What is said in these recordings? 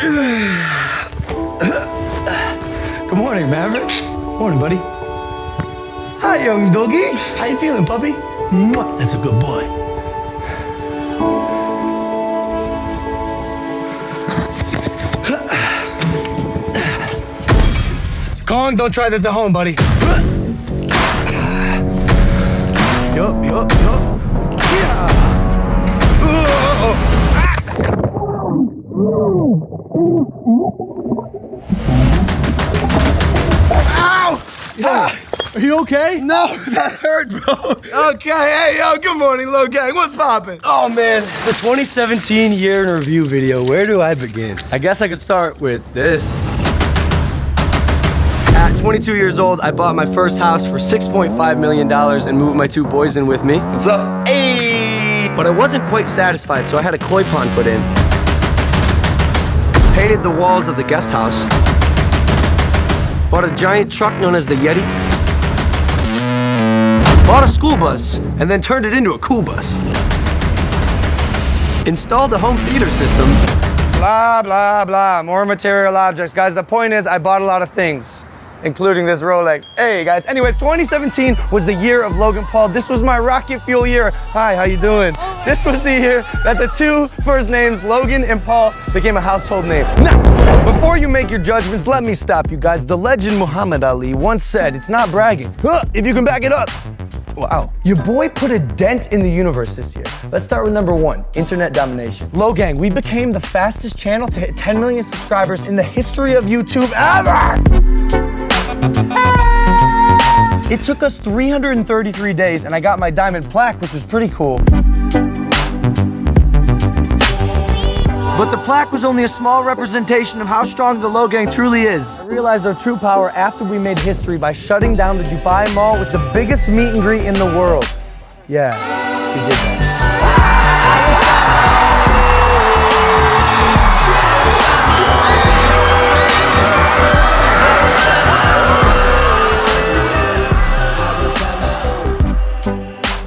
Good morning, Mavericks. Morning, buddy. Hi, young doggy. How you feeling, puppy? Mwah. That's a good boy. Kong, don't try this at home, buddy. Yup. Yeah. Ow! Are you okay? No, that hurt, bro. Okay, hey, yo, good morning, Low Gang. What's poppin'? Oh man, the 2017 year in review video. Where do I begin? I guess I could start with this. At 22 years old, I bought my first house for $6.5 million and moved my two boys in with me. What's up? Hey! But I wasn't quite satisfied, so I had a koi pond put in. Painted the walls of the guest house. Bought a giant truck known as the Yeti. Bought a school bus, and then turned it into a cool bus. Installed a home theater system. Blah, blah, blah. More material objects. Guys, the point is I bought a lot of things, including this Rolex. Hey, guys. Anyways, 2017 was the year of Logan Paul. This was my rocket fuel year. Hi, how you doing? This was the year that the two first names, Logan and Paul, became a household name. Now, before you make your judgments, let me stop you guys. The legend Muhammad Ali once said, it's not bragging, if you can back it up. Wow. Your boy put a dent in the universe this year. Let's start with number one, internet domination. Low Gang, we became the fastest channel to hit 10 million subscribers in the history of YouTube ever! It took us 333 days and I got my diamond plaque, which was pretty cool. But the plaque was only a small representation of how strong the Low Gang truly is. I realized our true power after we made history by shutting down the Dubai Mall with the biggest meet and greet in the world. Yeah, we did that.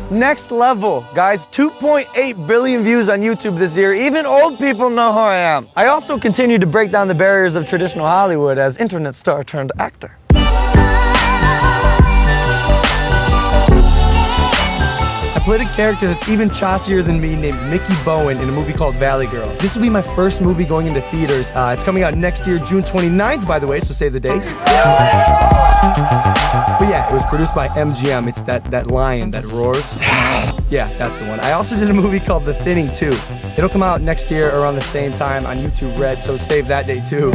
Next level, guys, 2.8 billion views on YouTube this year. Even old people know who I am. I also continue to break down the barriers of traditional Hollywood as internet star turned actor. I played a character that's even chottier than me named Mickey Bowen in a movie called Valley Girl. This will be my first movie going into theaters. It's coming out next year, June 29th, by the way, so save the date. But yeah, it was produced by MGM. It's that lion that roars. Yeah, that's the one. I also did a movie called The Thinning too. It'll come out next year around the same time on YouTube Red, so save that day too.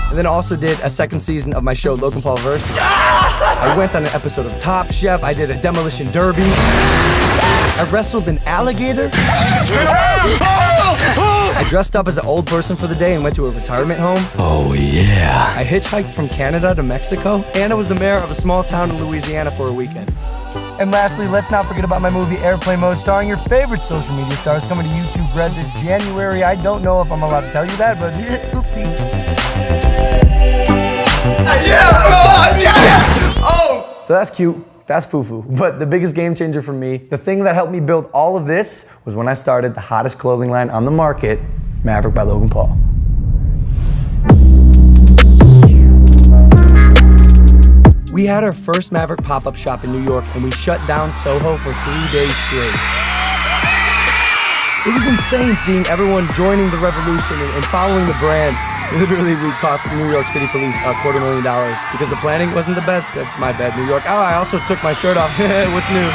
And then I also did a second season of my show, Logan Paul Versus. I went on an episode of Top Chef. I did a demolition derby. I wrestled an alligator. I dressed up as an old person for the day and went to a retirement home. Oh yeah. I hitchhiked from Canada to Mexico. And I was the mayor of a small town in Louisiana for a weekend. And lastly, let's not forget about my movie Airplane Mode, starring your favorite social media stars, coming to YouTube Red this January. I don't know if I'm allowed to tell you that, but oopsie. Yeah, bro! Yeah! Oh! So that's cute. That's foo-foo. But the biggest game changer for me, the thing that helped me build all of this, was when I started the hottest clothing line on the market, Maverick by Logan Paul. We had our first Maverick pop-up shop in New York and we shut down Soho for 3 days straight. It was insane seeing everyone joining the revolution and following the brand. Literally, we cost New York City police $250,000 because the planning wasn't the best. That's my bad, New York. Oh, I also took my shirt off. What's new?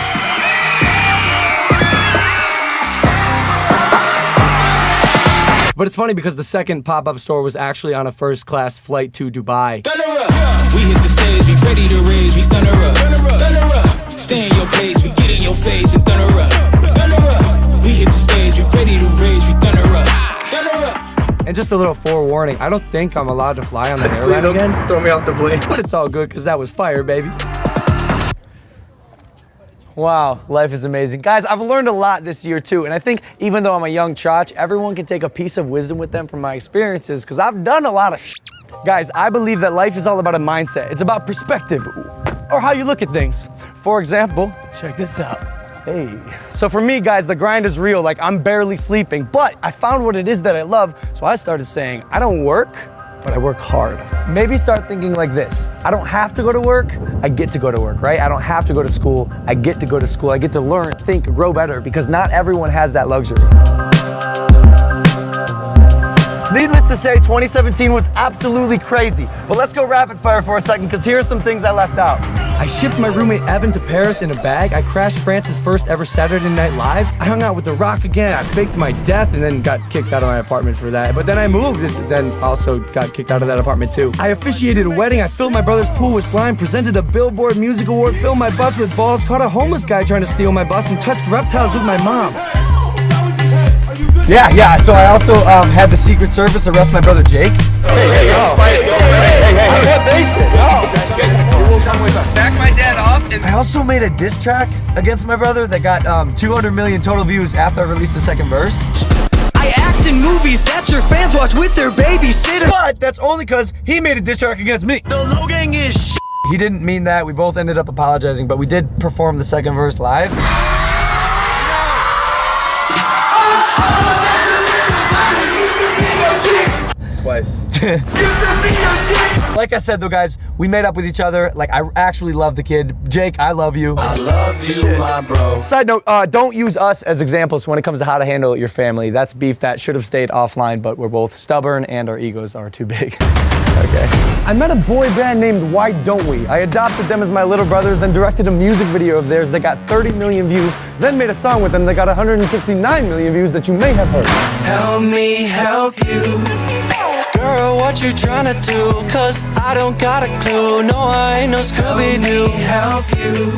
But it's funny because the second pop-up store was actually on a first-class flight to Dubai. We hit the stage, we ready to rage, we thunder up. Stay in your place, we get in your face and thunder up. We hit the stage, we ready to rage, we thunder up. And just a little forewarning, I don't think I'm allowed to fly on the airline again. Throw me off the plane. But it's all good, because that was fire, baby. Wow, life is amazing. Guys, I've learned a lot this year too, and I think even though I'm a young chotch, everyone can take a piece of wisdom with them from my experiences, because I've done a lot of shit. Guys, I believe that life is all about a mindset. It's about perspective, or how you look at things. For example, check this out. Hey. So for me, guys, the grind is real. Like, I'm barely sleeping, but I found what it is that I love. So I started saying, I don't work, but I work hard. Maybe start thinking like this. I don't have to go to work, I get to go to work, right? I don't have to go to school, I get to go to school. I get to learn, think, grow better, because not everyone has that luxury. Needless to say, 2017 was absolutely crazy. But let's go rapid fire for a second, because here are some things I left out. I shipped my roommate Evan to Paris in a bag. I crashed France's first ever Saturday Night Live. I hung out with The Rock again. I faked my death and then got kicked out of my apartment for that. But then I moved and then also got kicked out of that apartment too. I officiated a wedding. I filled my brother's pool with slime, presented a Billboard Music Award, filled my bus with balls, caught a homeless guy trying to steal my bus, and touched reptiles with my mom. Yeah, so I also had the Secret Service arrest my brother Jake. Hey, what basic? You will come with us. Back my dad off. I also made a diss track against my brother that got 200 million total views after I released the second verse. I act in movies that your fans watch with their babysitter. But that's only because he made a diss track against me. The Logang is shit. He didn't mean that. We both ended up apologizing, but we did perform the second verse live. Twice. Like I said though, guys, we made up with each other. Like, I actually love the kid. Jake, I love you. I love you, my bro. Side note, don't use us as examples when it comes to how to handle your family. That's beef that should have stayed offline, but we're both stubborn and our egos are too big. Okay. I met a boy band named Why Don't We? I adopted them as my little brothers, then directed a music video of theirs that got 30 million views, then made a song with them that got 169 million views that you may have heard. Help me help you. Girl, what you tryna do? Cause I don't got a clue. No, I ain't no Scooby-Doo. Help you.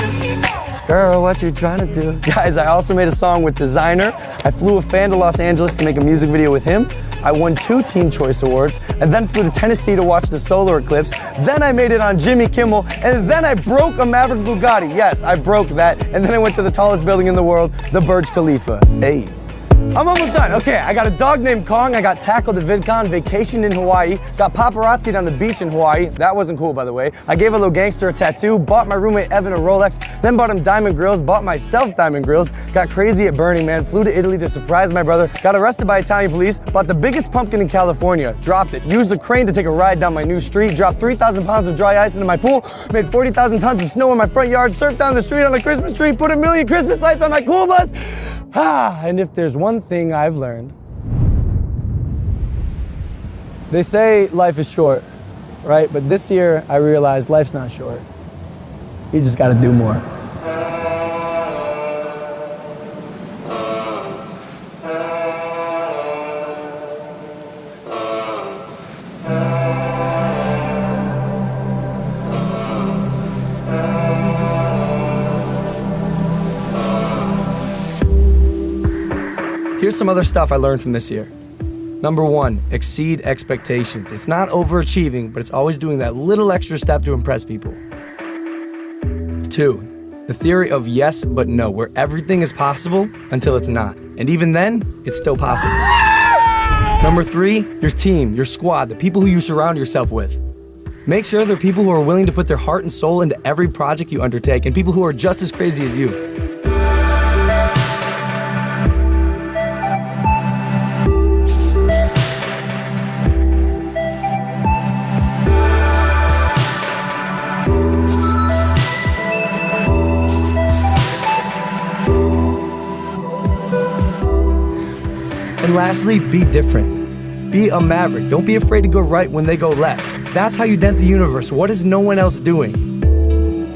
Girl, what you trying to do? Guys, I also made a song with Designer. I flew a fan to Los Angeles to make a music video with him. I won 2 Teen Choice Awards, and then flew to Tennessee to watch the solar eclipse. Then I made it on Jimmy Kimmel, and then I broke a Maverick Bugatti. Yes, I broke that, and then I went to the tallest building in the world, the Burj Khalifa. Hey. I'm almost done. Okay, I got a dog named Kong. I got tackled at VidCon, vacationed in Hawaii, got paparazzi'd on the beach in Hawaii. That wasn't cool, by the way. I gave a little gangster a tattoo, bought my roommate Evan a Rolex, then bought him diamond grills, bought myself diamond grills, got crazy at Burning Man, flew to Italy to surprise my brother, got arrested by Italian police, bought the biggest pumpkin in California, dropped it, used a crane to take a ride down my new street, dropped 3,000 pounds of dry ice into my pool, made 40,000 tons of snow in my front yard, surfed down the street on a Christmas tree, put 1 million Christmas lights on my cool bus. And if there's one thing I've learned, they say life is short, right? But this year I realized life's not short. You just gotta do more. Here's some other stuff I learned from this year. Number 1, exceed expectations. It's not overachieving, but it's always doing that little extra step to impress people. 2, the theory of yes but no, where everything is possible until it's not. And even then, it's still possible. Number 3, your team, your squad, the people who you surround yourself with. Make sure they're people who are willing to put their heart and soul into every project you undertake, and people who are just as crazy as you. And lastly, be different. Be a maverick. Don't be afraid to go right when they go left. That's how you dent the universe. What is no one else doing?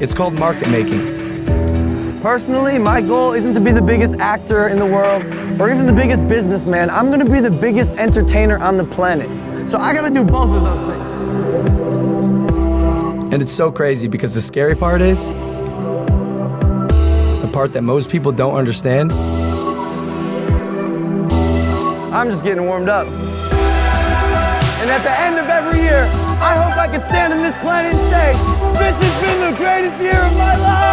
It's called market making. Personally, my goal isn't to be the biggest actor in the world or even the biggest businessman. I'm gonna be the biggest entertainer on the planet. So I gotta do both of those things. And it's so crazy because the scary part is, the part that most people don't understand, I'm just getting warmed up. And at the end of every year, I hope I can stand on this planet and say, this has been the greatest year of my life!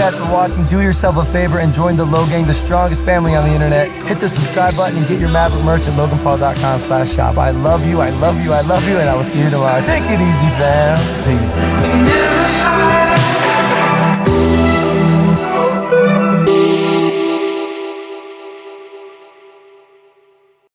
guys for watching. Do yourself a favor and join the Low Gang, the strongest family on the internet. Hit the subscribe button and get your Maverick merch at loganpaul.com/shop. I love you, I love you, I love you, and I will see you tomorrow. Take it easy, fam. Peace.